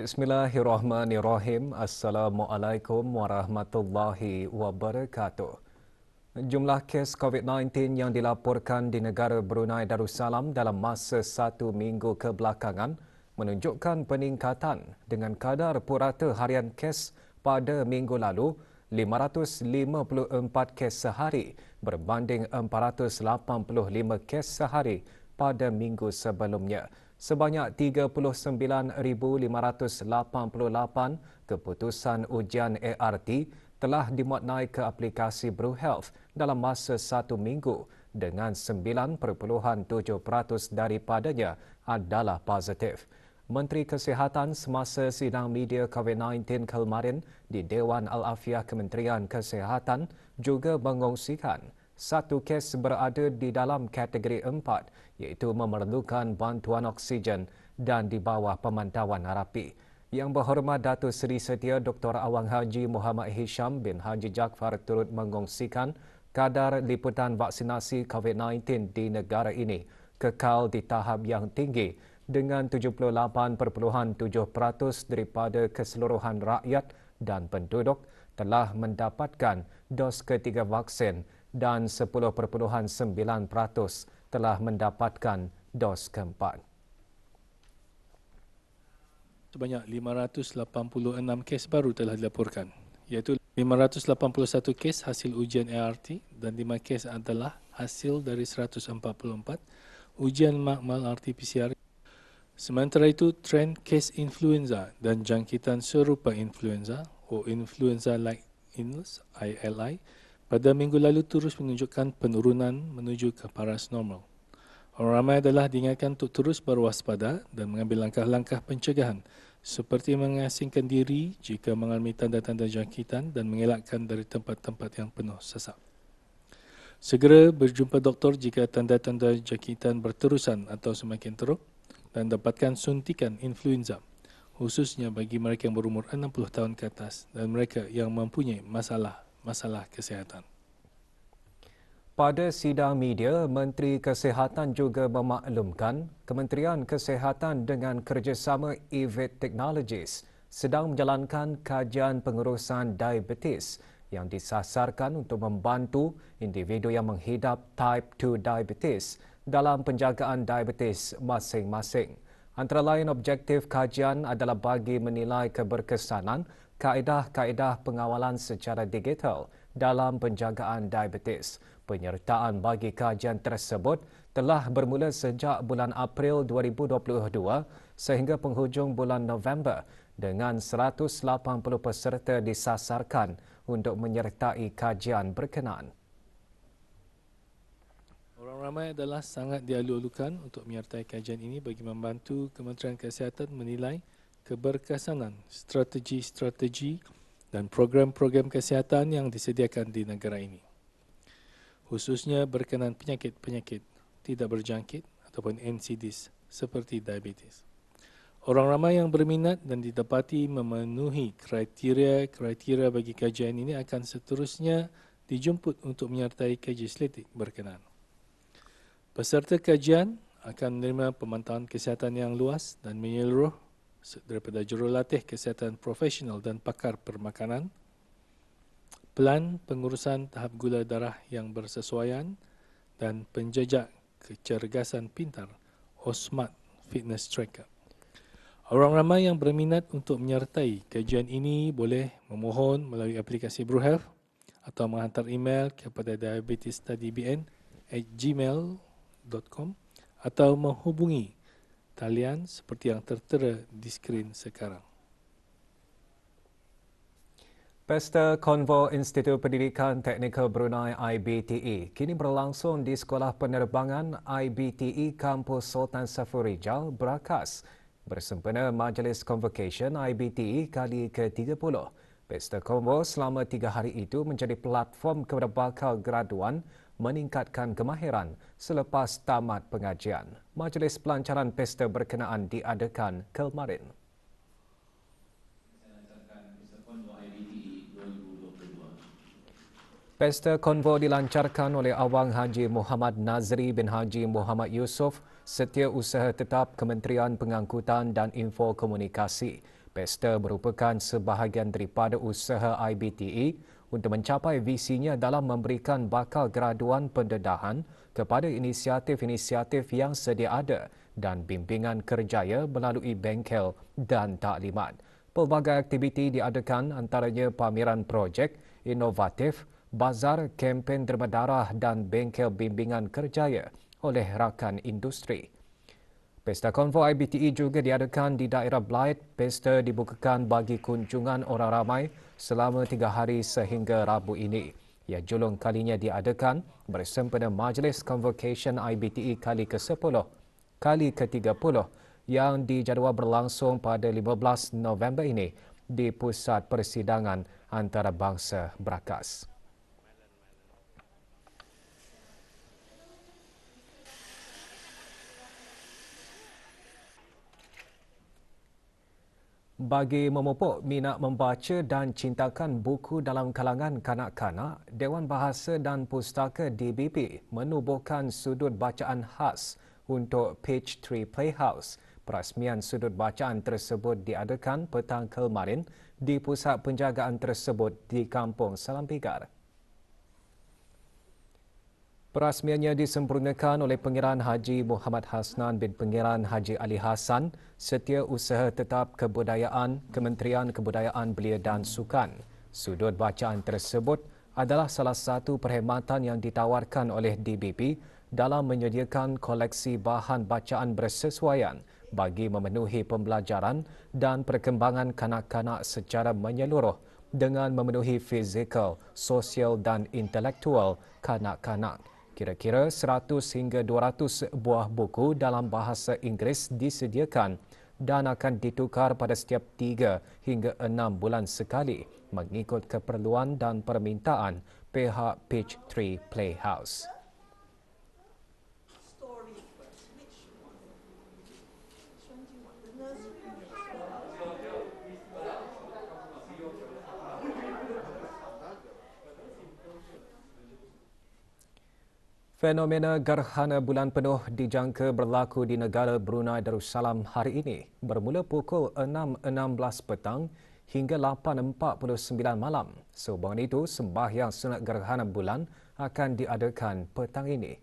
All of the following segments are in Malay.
Bismillahirrahmanirrahim. Assalamualaikum warahmatullahi wabarakatuh. Jumlah kes COVID-19 yang dilaporkan di negara Brunei Darussalam dalam masa 1 minggu kebelakangan menunjukkan peningkatan dengan kadar purata harian kes pada minggu lalu 554 kes sehari berbanding 485 kes sehari pada minggu sebelumnya. Sebanyak 39,588 keputusan ujian ART telah dimuat naik ke aplikasi BruHealth dalam masa 1 minggu dengan 9.7% daripadanya adalah positif. Menteri Kesihatan semasa sidang media COVID-19 kemarin di Dewan Al-Afiah Kementerian Kesihatan juga mengongsikan satu kes berada di dalam kategori 4 iaitu memerlukan bantuan oksigen dan di bawah pemantauan rapi. Yang berhormat Datuk Seri Setia Dr. Awang Haji Muhammad Hisham bin Haji Jaafar turut mengongsikan kadar liputan vaksinasi COVID-19 di negara ini kekal di tahap yang tinggi dengan 78.7% daripada keseluruhan rakyat dan penduduk telah mendapatkan dos ketiga vaksin dan 10.9% telah mendapatkan dos keempat. Sebanyak 586 kes baru telah dilaporkan, iaitu 581 kes hasil ujian ART dan 5 kes adalah hasil dari 144 ujian makmal RT-PCR. Sementara itu, trend kes influenza dan jangkitan serupa influenza atau influenza-like illness (ILI) pada minggu lalu terus menunjukkan penurunan menuju ke paras normal. Orang ramai adalah diingatkan untuk terus berwaspada dan mengambil langkah-langkah pencegahan seperti mengasingkan diri jika mengalami tanda-tanda jangkitan dan mengelakkan dari tempat-tempat yang penuh sesak. Segera berjumpa doktor jika tanda-tanda jangkitan berterusan atau semakin teruk dan dapatkan suntikan influenza, khususnya bagi mereka yang berumur 60 tahun ke atas dan mereka yang mempunyai masalah kesihatan. Pada sidang media, Menteri Kesihatan juga memaklumkan Kementerian Kesihatan dengan kerjasama EVIT Technologies sedang menjalankan kajian pengurusan diabetes yang disasarkan untuk membantu individu yang menghidap type 2 diabetes dalam penjagaan diabetes masing-masing. Antara lain, objektif kajian adalah bagi menilai keberkesanan kaedah-kaedah pengawalan secara digital dalam penjagaan diabetes. Penyertaan bagi kajian tersebut telah bermula sejak bulan April 2022 sehingga penghujung bulan November dengan 180 peserta disasarkan untuk menyertai kajian berkenaan. Orang ramai adalah sangat dialu-alukan untuk menyertai kajian ini bagi membantu Kementerian Kesihatan menilai keberkesanan strategi-strategi dan program-program kesihatan yang disediakan di negara ini, khususnya berkenaan penyakit-penyakit tidak berjangkit ataupun NCDs seperti diabetes. Orang ramai yang berminat dan didapati memenuhi kriteria bagi kajian ini akan seterusnya dijemput untuk menyertai kajian legislatif berkenaan. Peserta kajian akan menerima pemantauan kesihatan yang luas dan menyeluruh daripada jurulatih kesihatan profesional dan pakar permakanan, plan pengurusan tahap gula darah yang bersesuaian dan penjejak kecergasan pintar (Smart Fitness Tracker). Orang ramai yang berminat untuk menyertai kajian ini boleh memohon melalui aplikasi BruHealth atau menghantar email kepada diabetesstudybn@gmail.com atau menghubungi talian seperti yang tertera di skrin sekarang. Pesta Konvo Institut Pendidikan Teknikal Brunei IBTE kini berlangsung di Sekolah Penerbangan IBTE Kampus Sultan Safur Rijal, Berakas bersempena Majlis Convocation IBTE kali ke-30. Pesta Konvo selama 3 hari itu menjadi platform kepada bakal graduan meningkatkan kemahiran selepas tamat pengajian. Majlis pelancaran pesta berkenaan diadakan kemarin. Pesta Konvo dilancarkan oleh Awang Haji Muhammad Nazri bin Haji Muhammad Yusof, Setiausaha Tetap Kementerian Pengangkutan dan Info Komunikasi. Pesta merupakan sebahagian daripada usaha IBTE untuk mencapai visinya dalam memberikan bakal graduan pendedahan kepada inisiatif-inisiatif yang sedia ada dan bimbingan kerjaya melalui bengkel dan taklimat. Pelbagai aktiviti diadakan antaranya pameran projek inovatif, bazar kempen derma darah dan bengkel bimbingan kerjaya oleh rakan industri. Pesta Konvo IBTE juga diadakan di daerah Blyth. Pesta dibukakan bagi kunjungan orang ramai selama 3 hari sehingga Rabu ini. Ia julung kalinya diadakan bersempena Majlis Convocation IBTE kali ke-10, kali ke-30 yang dijadual berlangsung pada 15 November ini di Pusat Persidangan Antarabangsa Brakas. Bagi memupuk minat membaca dan cintakan buku dalam kalangan kanak-kanak, Dewan Bahasa dan Pustaka DBP menubuhkan sudut bacaan khas untuk Page 3 Playhouse. Perasmian sudut bacaan tersebut diadakan petang kemarin di pusat penjagaan tersebut di Kampung Salampigar. Perasmiannya disempurnakan oleh Pengiran Haji Muhammad Hasnan bin Pengiran Haji Ali Hassan, Setiausaha Tetap Kebudayaan, Kementerian Kebudayaan Belia dan Sukan. Sudut bacaan tersebut adalah salah satu perkhidmatan yang ditawarkan oleh DBP dalam menyediakan koleksi bahan bacaan bersesuaian bagi memenuhi pembelajaran dan perkembangan kanak-kanak secara menyeluruh dengan memenuhi fizikal, sosial dan intelektual kanak-kanak. Kira-kira 100 hingga 200 buah buku dalam bahasa Inggeris disediakan dan akan ditukar pada setiap 3 hingga 6 bulan sekali mengikut keperluan dan permintaan pihak Page 3 Playhouse. Fenomena gerhana bulan penuh dijangka berlaku di negara Brunei Darussalam hari ini bermula pukul 6.16 petang hingga 8.49 malam. Sehubungan itu, sembahyang sunat gerhana bulan akan diadakan petang ini.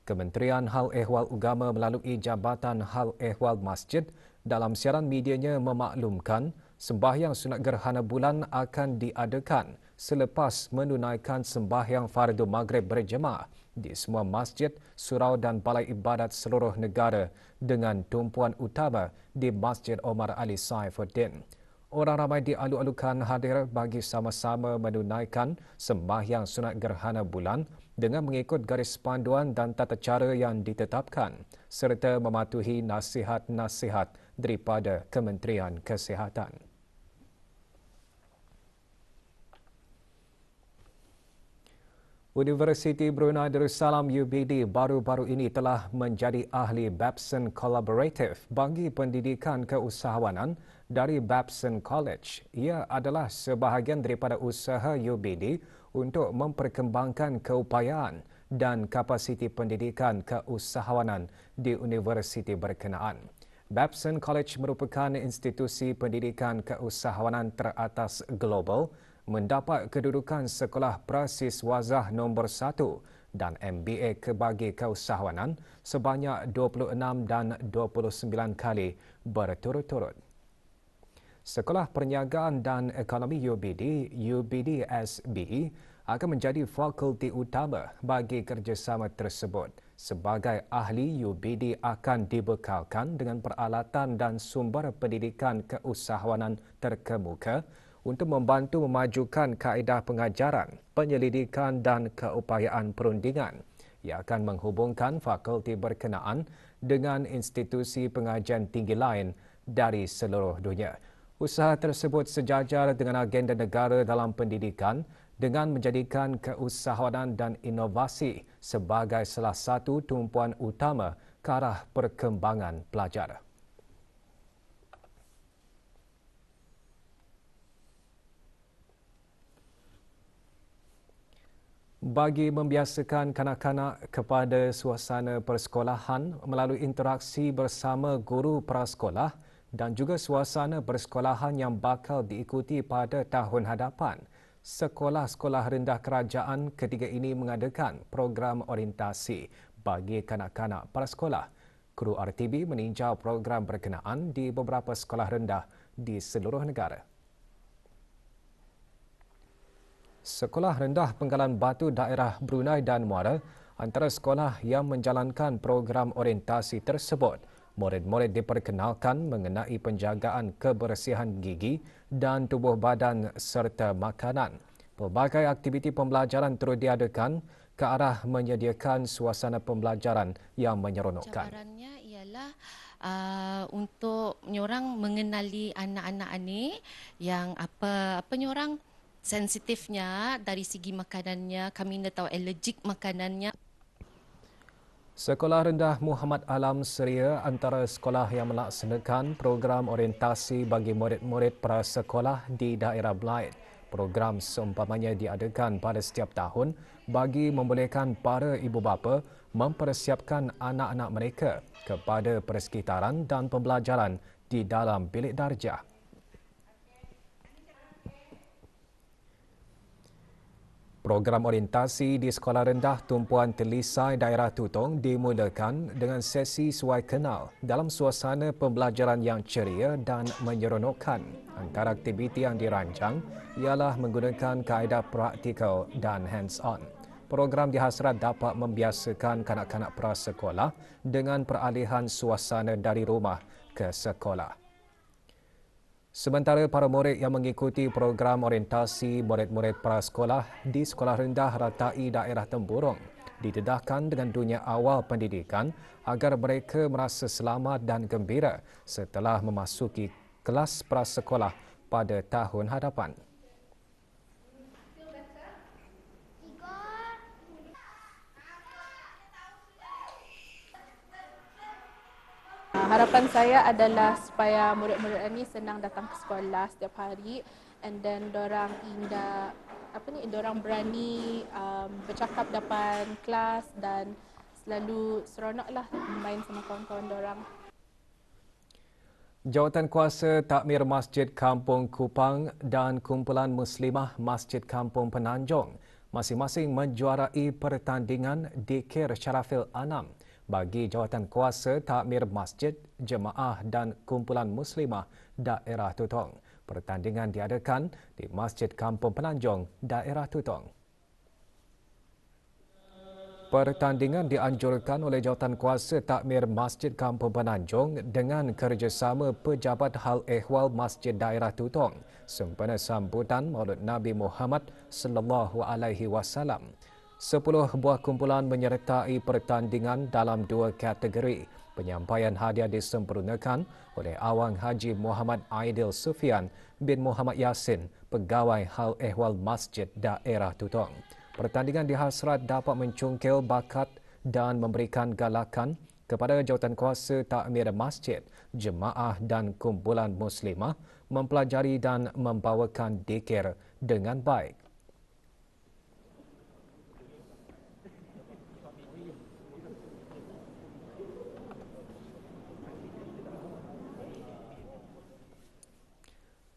Kementerian Hal Ehwal Agama melalui Jabatan Hal Ehwal Masjid dalam siaran medianya memaklumkan sembahyang sunat gerhana bulan akan diadakan selepas menunaikan sembahyang fardu maghrib berjemaah di semua masjid, surau dan balai ibadat seluruh negara dengan tumpuan utama di Masjid Omar Ali Saifuddin. Orang ramai dialu-alukan hadir bagi sama-sama menunaikan sembahyang sunat gerhana bulan dengan mengikut garis panduan dan tata cara yang ditetapkan serta mematuhi nasihat-nasihat daripada Kementerian Kesihatan. Universiti Brunei Darussalam UBD baru-baru ini telah menjadi ahli Babson Collaborative bagi pendidikan keusahawanan dari Babson College. Ia adalah sebahagian daripada usaha UBD untuk memperkembangkan keupayaan dan kapasiti pendidikan keusahawanan di universiti berkenaan. Babson College merupakan institusi pendidikan keusahawanan teratas global, mendapat kedudukan sekolah prasiswazah nombor 1 dan MBA kebagi keusahawanan sebanyak 26 dan 29 kali berturut-turut. Sekolah Perniagaan dan Ekonomi UBD, UBD-SBE, akan menjadi fakulti utama bagi kerjasama tersebut. Sebagai ahli, UBD akan dibekalkan dengan peralatan dan sumber pendidikan keusahawanan terkemuka untuk membantu memajukan kaedah pengajaran, penyelidikan dan keupayaan perundingan. Ia akan menghubungkan fakulti berkenaan dengan institusi pengajian tinggi lain dari seluruh dunia. Usaha tersebut sejajar dengan agenda negara dalam pendidikan dengan menjadikan keusahawanan dan inovasi sebagai salah satu tumpuan utama ke arah perkembangan pelajar. Bagi membiasakan kanak-kanak kepada suasana persekolahan melalui interaksi bersama guru prasekolah, dan juga suasana persekolahan yang bakal diikuti pada tahun hadapan. Sekolah-sekolah rendah kerajaan ketiga ini mengadakan program orientasi bagi kanak-kanak prasekolah. Kru RTB meninjau program berkenaan di beberapa sekolah rendah di seluruh negara. Sekolah Rendah Penggalan Batu Daerah Brunei dan Muara antara sekolah yang menjalankan program orientasi tersebut. Murid-murid diperkenalkan mengenai penjagaan kebersihan gigi dan tubuh badan serta makanan. Pelbagai aktiviti pembelajaran turut diadakan ke arah menyediakan suasana pembelajaran yang menyeronokkan. Cabarannya ialah untuk nyorang mengenali anak-anak ini yang apa nyorang sensitifnya dari segi makanannya, kami nak tahu alergik makanannya. Sekolah Rendah Muhammad Alam Seria antara sekolah yang melaksanakan program orientasi bagi murid-murid prasekolah di daerah Blyth. Program seumpamanya diadakan pada setiap tahun bagi membolehkan para ibu bapa mempersiapkan anak-anak mereka kepada persekitaran dan pembelajaran di dalam bilik darjah. Program orientasi di Sekolah Rendah Tumpuan Telisai Daerah Tutong dimulakan dengan sesi suai kenal dalam suasana pembelajaran yang ceria dan menyeronokkan. Antara aktiviti yang dirancang ialah menggunakan kaedah praktikal dan hands-on. Program dihasrat dapat membiasakan kanak-kanak prasekolah dengan peralihan suasana dari rumah ke sekolah. Sementara para murid yang mengikuti program orientasi murid-murid prasekolah di Sekolah Rendah Ratai Daerah Temburong didedahkan dengan dunia awal pendidikan agar mereka merasa selamat dan gembira setelah memasuki kelas prasekolah pada tahun hadapan. Harapan saya adalah supaya murid-murid ini senang datang ke sekolah setiap hari, and then dorang dorang berani bercakap depan kelas dan selalu seronoklah main sama kawan-kawan dorang. Jawatankuasa Takmir Masjid Kampung Kupang dan Kumpulan Muslimah Masjid Kampung Penanjung masing-masing menjuarai pertandingan Dikir Syarafil Anam bagi Jawatankuasa Takmir Masjid, Jemaah dan Kumpulan Muslimah Daerah Tutong. Pertandingan diadakan di Masjid Kampung Penanjung, Daerah Tutong. Pertandingan dianjurkan oleh Jawatankuasa Takmir Masjid Kampung Penanjung dengan kerjasama Pejabat Hal Ehwal Masjid Daerah Tutong sempena sambutan Maulid Nabi Muhammad sallallahu alaihi wasallam. 10 buah kumpulan menyertai pertandingan dalam 2 kategori. Penyampaian hadiah disempurnakan oleh Awang Haji Muhammad Aidil Sufian bin Muhammad Yasin, Pegawai Hal Ehwal Masjid Daerah Tutong. Pertandingan dihasrat dapat mencungkil bakat dan memberikan galakan kepada Jawatankuasa Takmir Masjid, Jemaah dan Kumpulan Muslimah mempelajari dan membawakan dikir dengan baik.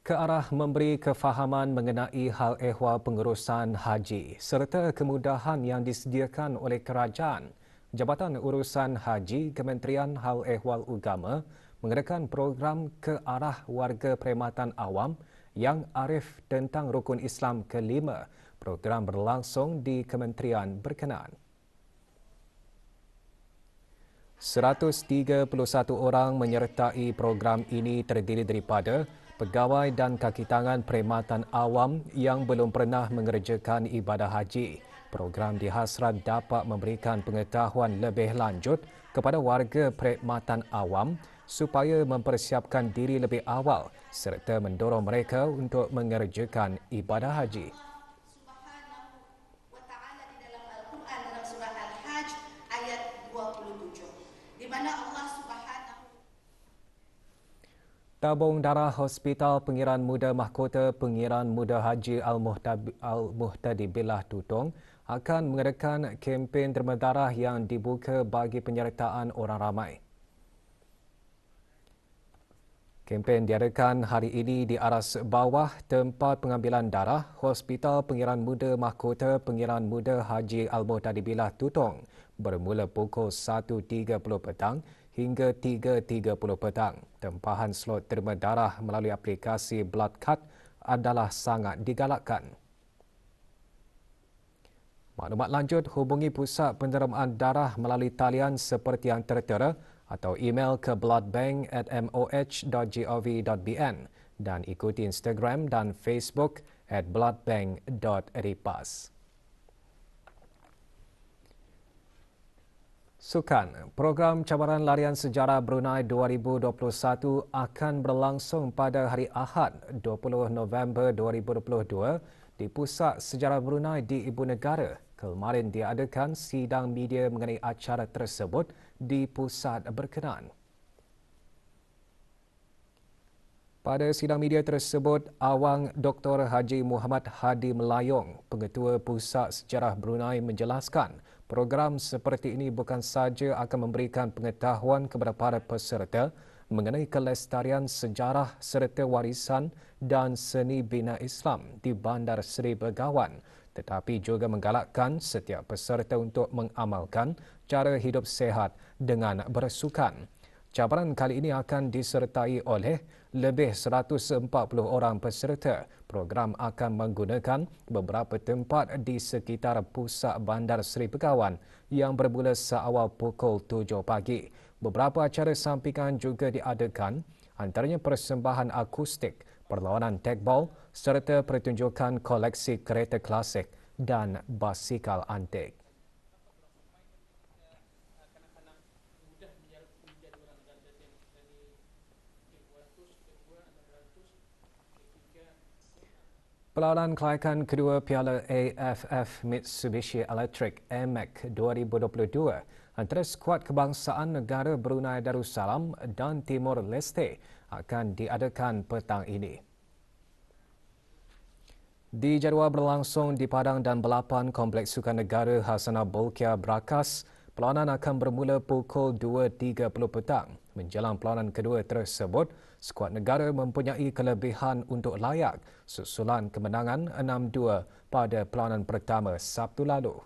Ke arah memberi kefahaman mengenai hal ehwal pengurusan haji serta kemudahan yang disediakan oleh kerajaan, Jabatan Urusan Haji Kementerian Hal Ehwal Agama mengadakan program ke arah warga perkhidmatan awam yang arif tentang rukun Islam kelima. Program berlangsung di kementerian berkenaan. 131 orang menyertai program ini terdiri daripada pegawai dan kaki tangan perkhidmatan awam yang belum pernah mengerjakan ibadah haji. Program dihasrat dapat memberikan pengetahuan lebih lanjut kepada warga perkhidmatan awam supaya mempersiapkan diri lebih awal serta mendorong mereka untuk mengerjakan ibadah haji. Tabung darah Hospital Pengiran Muda Mahkota Pengiran Muda Haji Al-Muhtadi Billah Tutong akan mengadakan kempen derma darah yang dibuka bagi penyertaan orang ramai. Kempen diadakan hari ini di aras bawah tempat pengambilan darah Hospital Pengiran Muda Mahkota Pengiran Muda Haji Al-Muhtadi Billah Tutong bermula pukul 1.30 petang hingga 3.30 petang. Tempahan slot terima darah melalui aplikasi Blood Card adalah sangat digalakkan. Maklumat lanjut, hubungi Pusat Penerimaan Darah melalui talian seperti yang tertera atau email ke bloodbank@moh.gov.bn dan ikuti Instagram dan Facebook @bloodbank.ripas. Sukan, program cabaran larian sejarah Brunei 2021 akan berlangsung pada hari Ahad 20 November 2022 di Pusat Sejarah Brunei di Ibu Negara. Kemarin diadakan sidang media mengenai acara tersebut di pusat berkenaan. Pada sidang media tersebut, Awang Dr. Haji Muhammad Hadi Melayong, Pengetua Pusat Sejarah Brunei menjelaskan program seperti ini bukan sahaja akan memberikan pengetahuan kepada para peserta mengenai kelestarian sejarah serta warisan dan seni bina Islam di Bandar Seri Begawan, tetapi juga menggalakkan setiap peserta untuk mengamalkan cara hidup sehat dengan bersukan. Cabaran kali ini akan disertai oleh lebih 140 orang peserta. Program akan menggunakan beberapa tempat di sekitar pusat Bandar Seri Begawan yang bermula seawal pukul 7 pagi. Beberapa acara sampingan juga diadakan, antaranya persembahan akustik, perlawanan tekbol serta pertunjukan koleksi kereta klasik dan basikal antik. Perlawanan kelayakan kedua Piala AFF Mitsubishi Electric AMEC 2022 antara skuad kebangsaan negara Brunei Darussalam dan Timor Leste akan diadakan petang ini. Dijadual berlangsung di Padang dan Belapan Kompleks Sukan Negara Hasanah Bolkiah Brakas, perlawanan akan bermula pukul 2.30 petang. Menjelang perlawanan kedua tersebut, skuad negara mempunyai kelebihan untuk layak susulan kemenangan 6-2 pada perlawanan pertama Sabtu lalu.